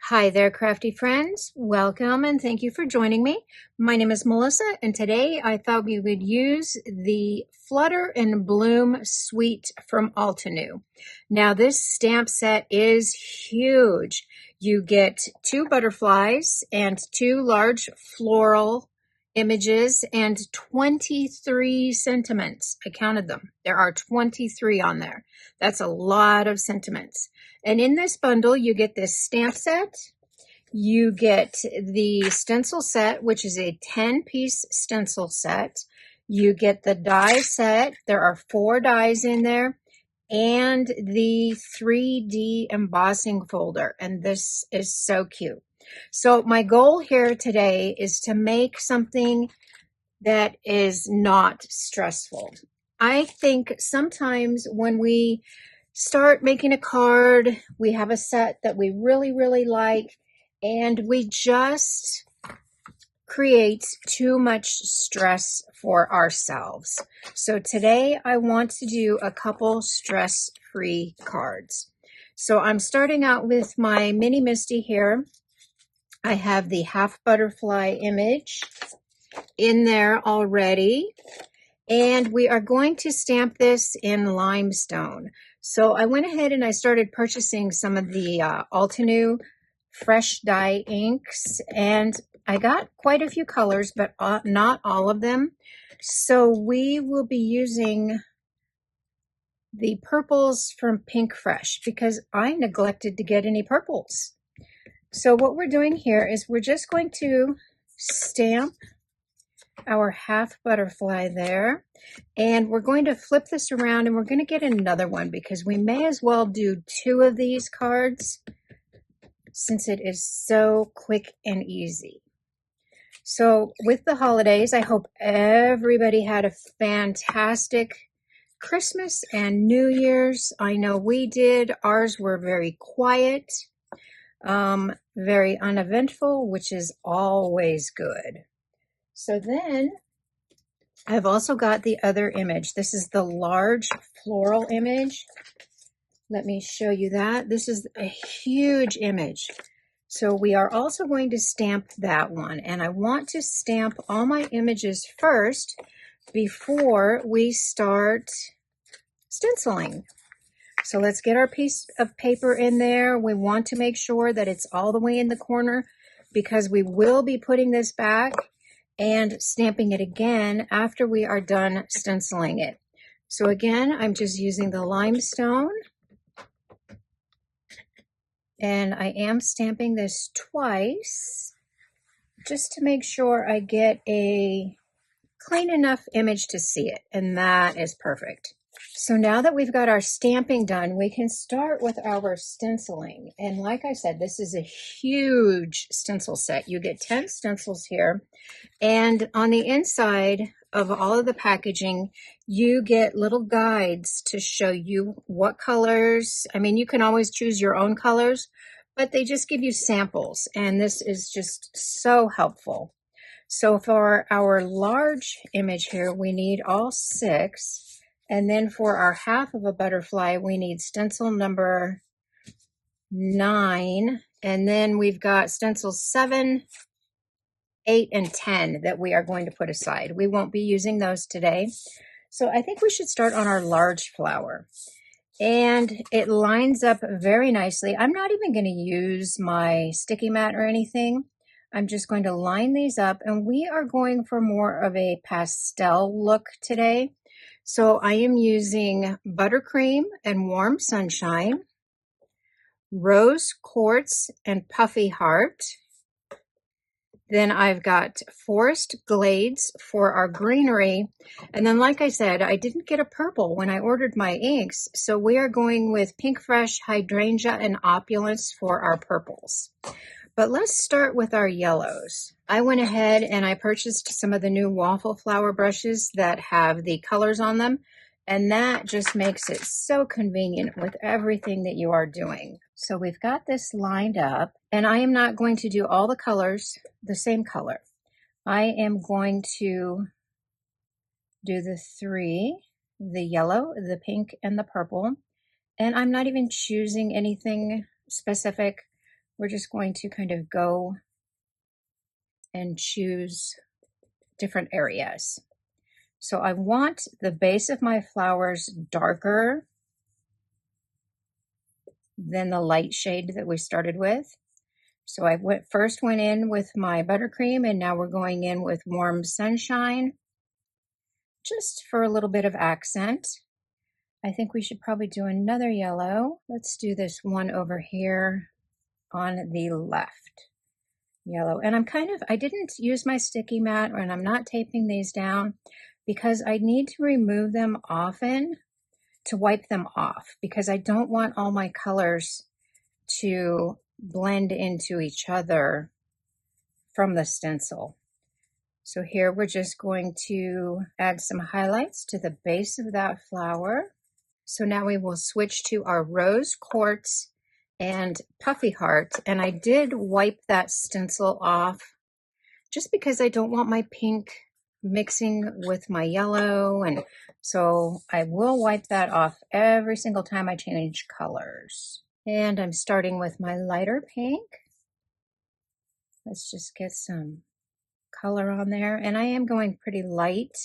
Hi there, crafty friends. Welcome and thank you for joining me. My name is Melissa, and today I thought we would use the Flutter Bloom suite from Altenew. Now, this stamp set is huge. You get 2 butterflies and 2 large floral images and 23 sentiments. I counted them. There are 23 on there. That's a lot of sentiments. And in this bundle, you get this stamp set. You get the stencil set, which is a 10-piece stencil set. You get the die set. There are 4 dies in there. And the 3D embossing folder. And this is so cute. So my goal here today is to make something that is not stressful. I think sometimes when we start making a card, we have a set that we really like, and we just create too much stress for ourselves. So today I want to do a couple stress-free cards. So I'm starting out with my mini Misti here. I have the half butterfly image in there already. And we are going to stamp this in limestone. So I went ahead and I started purchasing some of the Altenew fresh dye inks, and I got quite a few colors, but not all of them. So we will be using the purples from Pink Fresh because I neglected to get any purples. So what we're doing here is we're just going to stamp our half butterfly there, and we're going to flip this around and we're going to get another one because we may as well do 2 of these cards since it is so quick and easy. So with the holidays, I hope everybody had a fantastic Christmas and New Year's. I know we did. Ours were very quiet, very uneventful, which is always good. So then I've also got the other image. This is the large floral image. Let me show you that. This is a huge image. So we are also going to stamp that one. And I want to stamp all my images first before we start stenciling. So let's get our piece of paper in there. We want to make sure that it's all the way in the corner because we will be putting this back and stamping it again after we are done stenciling it. So again, I'm just using the limestone, and I am stamping this twice just to make sure I get a clean enough image to see it, and that is perfect. So now that we've got our stamping done, we can start with our stenciling. And like I said, this is a huge stencil set. You get 10 stencils here. And on the inside of all of the packaging, you get little guides to show you what colors. I mean, you can always choose your own colors, but they just give you samples. And this is just so helpful. So for our large image here, we need all 6. And then for our half of a butterfly, we need stencil number 9. And then we've got stencils 7, 8, and 10 that we are going to put aside. We won't be using those today. So I think we should start on our large flower. And it lines up very nicely. I'm not even going to use my sticky mat or anything. I'm just going to line these up, and we are going for more of a pastel look today. So I am using Buttercream and Warm Sunshine, Rose Quartz and Puffy Heart. Then I've got Forest Glades for our greenery. And then, like I said, I didn't get a purple when I ordered my inks. So we are going with Pink Fresh, Hydrangea, and Opulence for our purples. But let's start with our yellows. I went ahead and I purchased some of the new Waffle flower brushes that have the colors on them. And that just makes it so convenient with everything that you are doing. So we've got this lined up, and I am not going to do all the colors the same color. I am going to do the 3, the yellow, the pink, and the purple. And I'm not even choosing anything specific. we're just going to kind of go and choose different areas. So I want the base of my flowers darker than the light shade that we started with. So I first went in with my buttercream, and now we're going in with warm sunshine, just for a little bit of accent. I think we should probably do another yellow. Let's do this one over here on the left. Yellow. And I didn't use my sticky mat, and I'm not taping these down because I need to remove them often to wipe them off, because I don't want all my colors to blend into each other from the stencil. So here we're just going to add some highlights to the base of that flower. So now we will switch to our rose quartz and puffy heart. And I did wipe that stencil off just because I don't want my pink mixing with my yellow. And so I will wipe that off every single time I change colors. And I'm starting with my lighter pink. Let's just get some color on there. And I am going pretty light.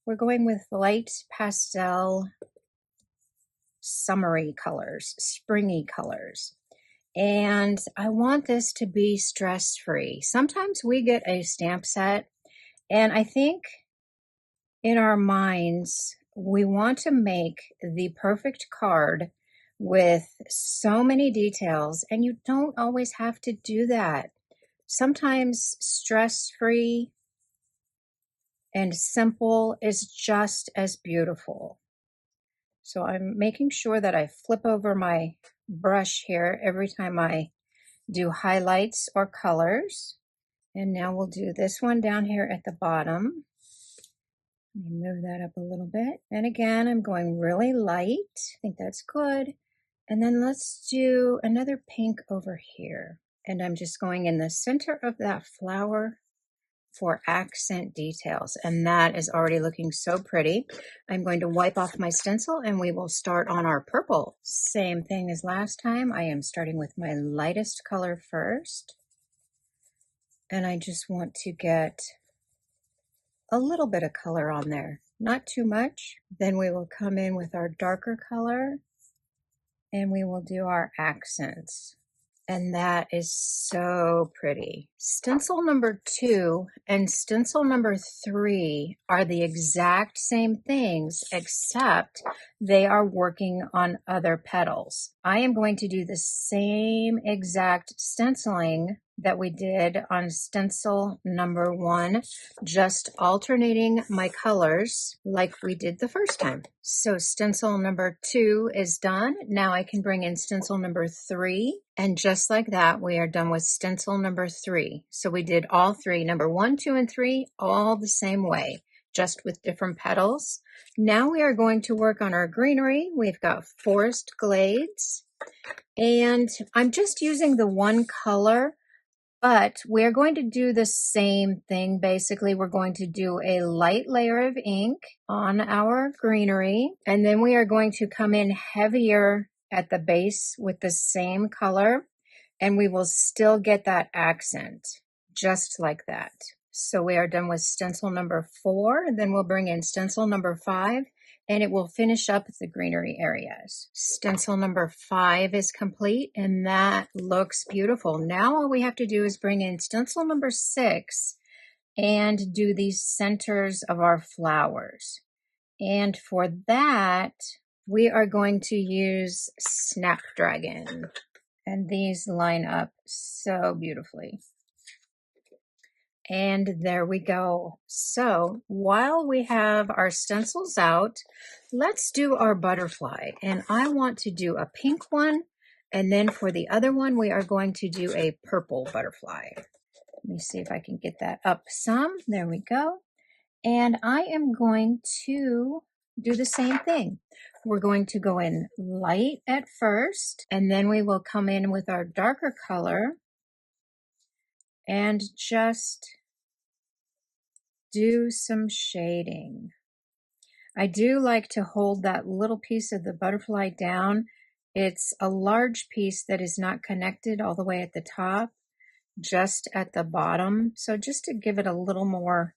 We're going with light pastel, summery colors, springy colors. And I want this to be stress-free. Sometimes we get a stamp set, and I think in our minds, we want to make the perfect card with so many details, and you don't always have to do that. Sometimes stress-free and simple is just as beautiful. So I'm making sure that I flip over my brush here every time I do highlights or colors. And now we'll do this one down here at the bottom. Let me move that up a little bit. And again, I'm going really light. I think that's good. And then let's do another pink over here. And I'm just going in the center of that flower for accent details. And that is already looking so pretty. I'm going to wipe off my stencil and we will start on our purple. Same thing as last time. I am starting with my lightest color first. And I just want to get a little bit of color on there, not too much. Then we will come in with our darker color and we will do our accents. And that is so pretty. Stencil number 2 and stencil number 3 are the exact same things, except they are working on other petals. I am going to do the same exact stenciling that we did on stencil number 1, just alternating my colors like we did the first time. So stencil number 2 is done. Now I can bring in stencil number 3, and just like that, we are done with stencil number 3. So we did all 3, number 1, 2, and 3, all the same way, just with different petals. Now we are going to work on our greenery. We've got forest glades, and I'm just using the one color. But we're going to do the same thing. Basically, we're going to do a light layer of ink on our greenery, and then we are going to come in heavier at the base with the same color, and we will still get that accent, just like that. So we are done with stencil number 4, and then we'll bring in stencil number 5, and it will finish up the greenery areas. Stencil number 5 is complete, and that looks beautiful. Now all we have to do is bring in stencil number 6 and do these centers of our flowers. And for that, we are going to use Snapdragon. And these line up so beautifully. And there we go. So while we have our stencils out, let's do our butterfly. And I want to do a pink one. And then for the other one, we are going to do a purple butterfly. Let me see if I can get that up some. There we go. And I am going to do the same thing. We're going to go in light at first, and then we will come in with our darker color and just do some shading. I do like to hold that little piece of the butterfly down It's a large piece that is not connected all the way at the top, just at the bottom. So just to give it a little more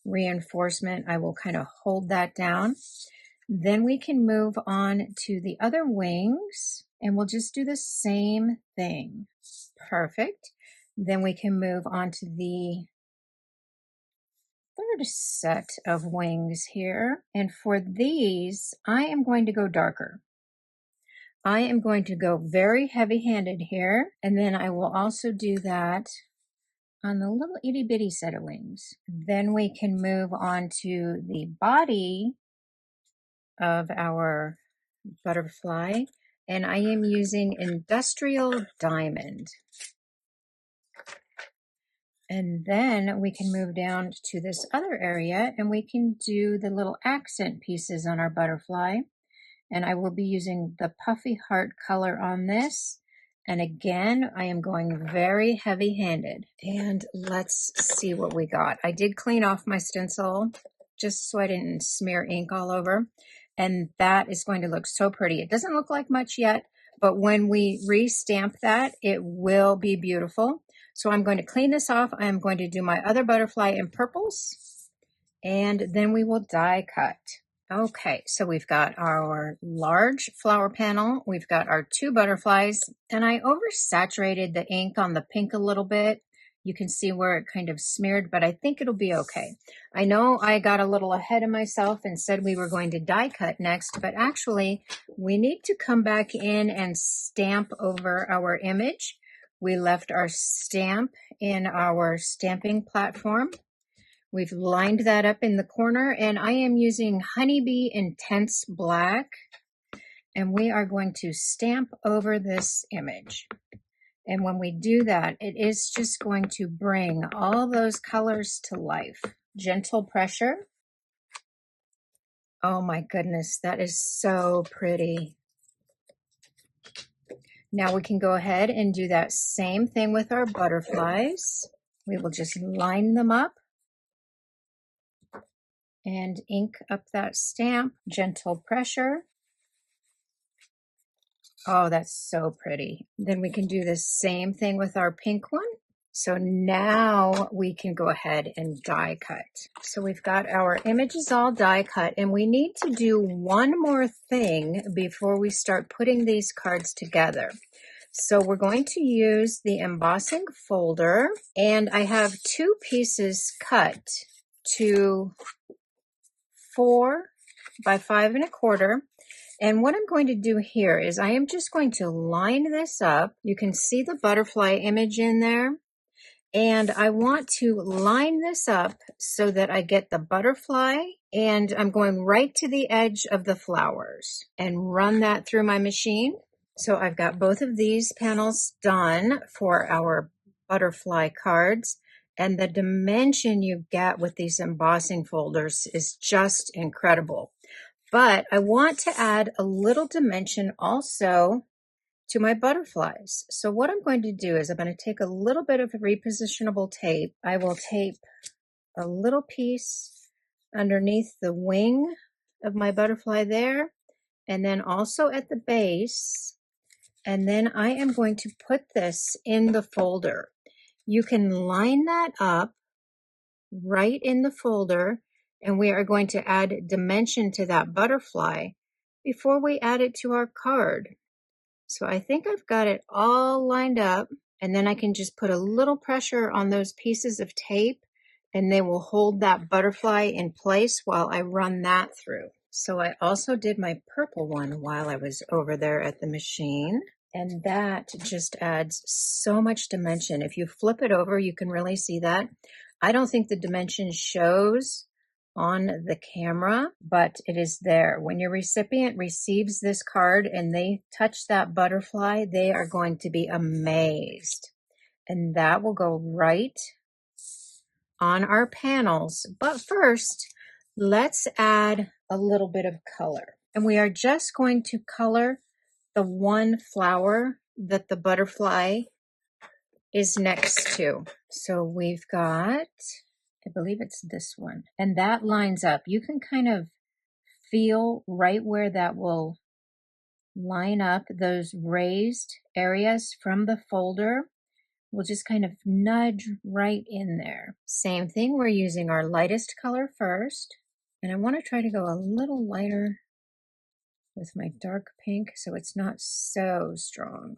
reinforcement, I will kind of hold that down. Then we can move on to the other wings and we'll just do the same thing. Perfect. Then we can move on to the third set of wings here. And for these, I am going to go darker. I am going to go very heavy-handed here, and then I will also do that on the little itty-bitty set of wings. Then we can move on to the body of our butterfly, and I am using Industrial Diamond. And then we can move down to this other area, and we can do the little accent pieces on our butterfly. And I will be using the Puffy Heart color on this. And again, I am going very heavy-handed. And let's see what we got. I did clean off my stencil just so I didn't smear ink all over. And that is going to look so pretty. It doesn't look like much yet, but when we re-stamp that, it will be beautiful. So I'm going to clean this off. I'm going to do my other butterfly in purples, and then we will die cut. Okay, so we've got our large flower panel, we've got our two butterflies, and I oversaturated the ink on the pink a little bit. You can see where it kind of smeared, but I think it'll be okay. I know I got a little ahead of myself and said we were going to die cut next, but actually we need to come back in and stamp over our image. We left our stamp in our stamping platform. We've lined that up in the corner, and I am using Honeybee Intense Black, and we are going to stamp over this image. And when we do that, it is just going to bring all those colors to life. Gentle pressure. Oh my goodness, that is so pretty. Now we can go ahead and do that same thing with our butterflies. We will just line them up and ink up that stamp. Gentle pressure. Oh, that's so pretty. Then we can do the same thing with our pink one. So now we can go ahead and die cut. So we've got our images all die cut, and we need to do one more thing before we start putting these cards together. So we're going to use the embossing folder, and I have two pieces cut to 4 by 5 1/4. And what I'm going to do here is I am just going to line this up. You can see the butterfly image in there. And I want to line this up so that I get the butterfly, and I'm going right to the edge of the flowers and run that through my machine. So I've got both of these panels done for our butterfly cards. And the dimension you get with these embossing folders is just incredible. But I want to add a little dimension also to my butterflies. So what I'm going to do is I'm going to take a little bit of repositionable tape. I will tape a little piece underneath the wing of my butterfly there, and then also at the base. And then I am going to put this in the folder. You can line that up right in the folder, and we are going to add dimension to that butterfly before we add it to our card. So I think I've got it all lined up, and then I can just put a little pressure on those pieces of tape, and they will hold that butterfly in place while I run that through. So I also did my purple one while I was over there at the machine, and that just adds so much dimension. If you flip it over, you can really see that. I don't think the dimension shows on the camera, but it is there. When your recipient receives this card and they touch that butterfly, they are going to be amazed. And that will go right on our panels. But first, let's add a little bit of color. And we are just going to color the one flower that the butterfly is next to. So we've got, I believe it's this one, and that lines up. You can kind of feel right where that will line up those raised areas from the folder. We'll just kind of nudge right in there. Same thing, we're using our lightest color first. And I want to try to go a little lighter with my dark pink so it's not so strong.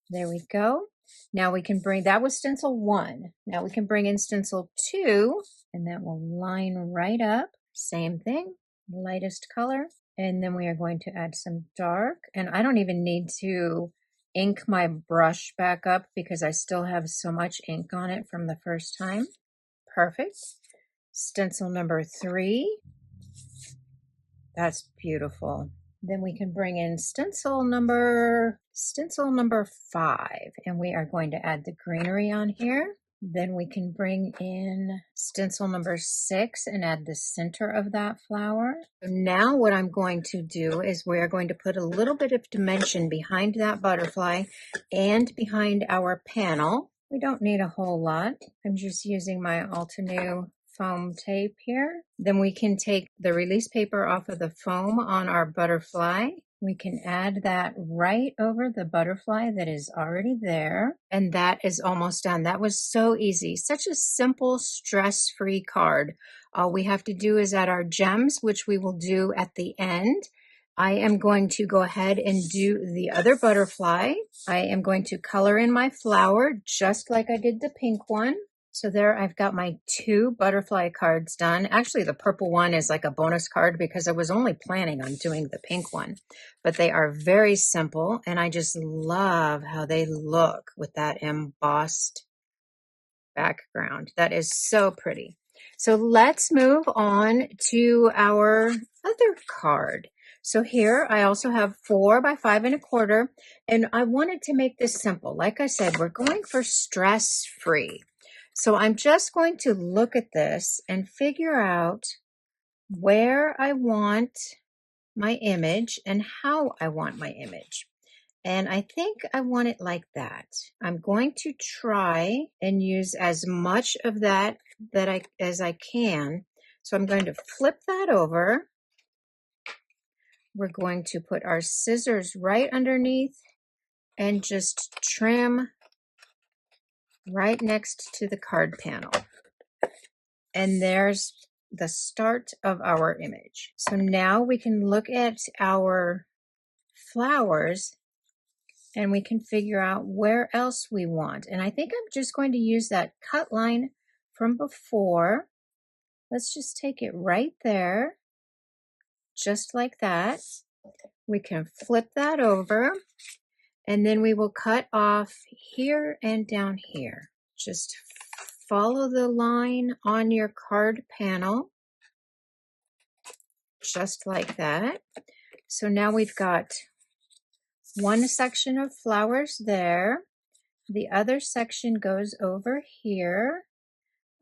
There we go. Now we can bring, that was stencil 1. Now we can bring in stencil 2, and that will line right up. Same thing, lightest color. And then we are going to add some dark. And I don't even need to ink my brush back up because I still have so much ink on it from the first time. Perfect. Stencil number 3. That's beautiful. Then we can bring in stencil number 5, and we are going to add the greenery on here. Then we can bring in stencil number 6 and add the center of that flower. So now what I'm going to do is we're going to put a little bit of dimension behind that butterfly and behind our panel. We don't need a whole lot. I'm just using my Altenew foam tape here. Then we can take the release paper off of the foam on our butterfly. We can add that right over the butterfly that is already there. And that is almost done. That was so easy. Such a simple, stress-free card. All we have to do is add our gems, which we will do at the end. I am going to go ahead and do the other butterfly. I am going to color in my flower just like I did the pink one. So there I've got my 2 butterfly cards done. Actually, the purple one is like a bonus card because I was only planning on doing the pink one. But they are very simple, and I just love how they look with that embossed background. That is so pretty. So let's move on to our other card. So here I also have 4 by 5 1/4, and I wanted to make this simple. Like I said, we're going for stress-free. So I'm just going to look at this and figure out where I want my image and how I want my image. And I think I want it like that. I'm going to try and use as much of that as I can. So I'm going to flip that over. We're going to put our scissors right underneath and just trim right next to the card panel. And there's the start of our image. So now we can look at our flowers and we can figure out where else we want. And I think I'm just going to use that cut line from before. Let's just take it right there, just like that. We can flip that over, and then we will cut off here and down here. Just follow the line on your card panel, just like that. So now we've got one section of flowers there. The other section goes over here.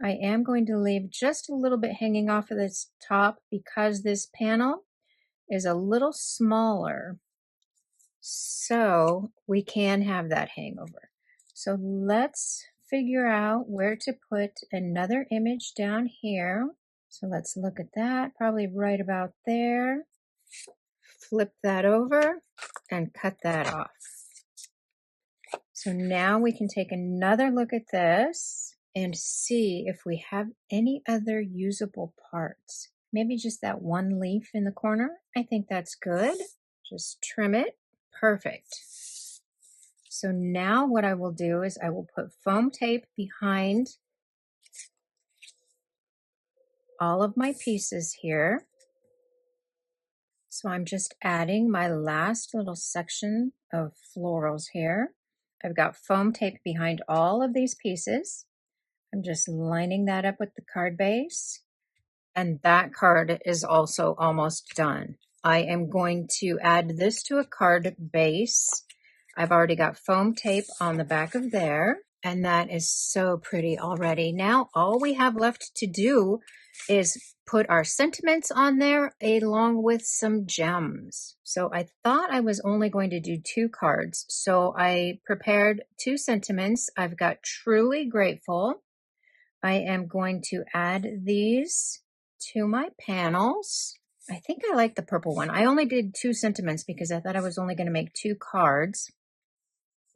I am going to leave just a little bit hanging off of this top because this panel is a little smaller. So we can have that hangover. So let's figure out where to put another image down here. So let's look at that, probably right about there. Flip that over and cut that off. So now we can take another look at this and see if we have any other usable parts. Maybe just that one leaf in the corner. I think that's good. Just trim it. Perfect. So now what I will do is I will put foam tape behind all of my pieces here. So I'm just adding my last little section of florals here. I've got foam tape behind all of these pieces. I'm just lining that up with the card base. And that card is also almost done. I am going to add this to a card base. I've already got foam tape on the back of there, and that is so pretty already. Now all we have left to do is put our sentiments on there along with some gems. So I thought I was only going to do 2 cards, so I prepared 2 sentiments. I've got Truly Grateful. I am going to add these to my panels. I think I like the purple one. I only did 2 sentiments because I thought I was only going to make 2 cards.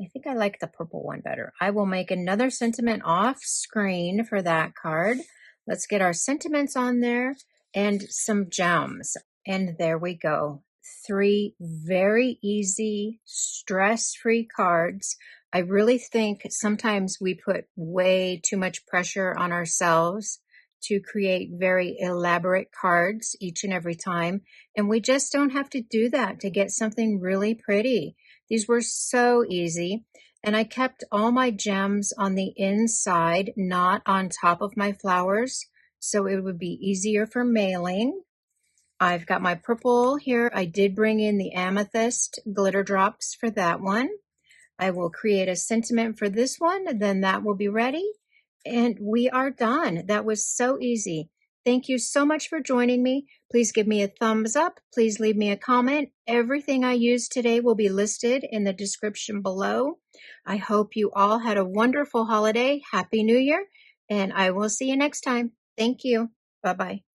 I think I like the purple one better. I will make another sentiment off screen for that card. Let's get our sentiments on there and some gems. And there we go. 3 very easy, stress-free cards. I really think sometimes we put way too much pressure on ourselves to create very elaborate cards each and every time. And we just don't have to do that to get something really pretty. These were so easy. And I kept all my gems on the inside, not on top of my flowers, so it would be easier for mailing. I've got my purple here. I did bring in the amethyst glitter drops for that one. I will create a sentiment for this one, then that will be ready. And we are done. That was so easy. Thank you so much for joining me. Please give me a thumbs up. Please leave me a comment. Everything I used today will be listed in the description below. I hope you all had a wonderful holiday. Happy New Year. And I will see you next time. Thank you. Bye-bye.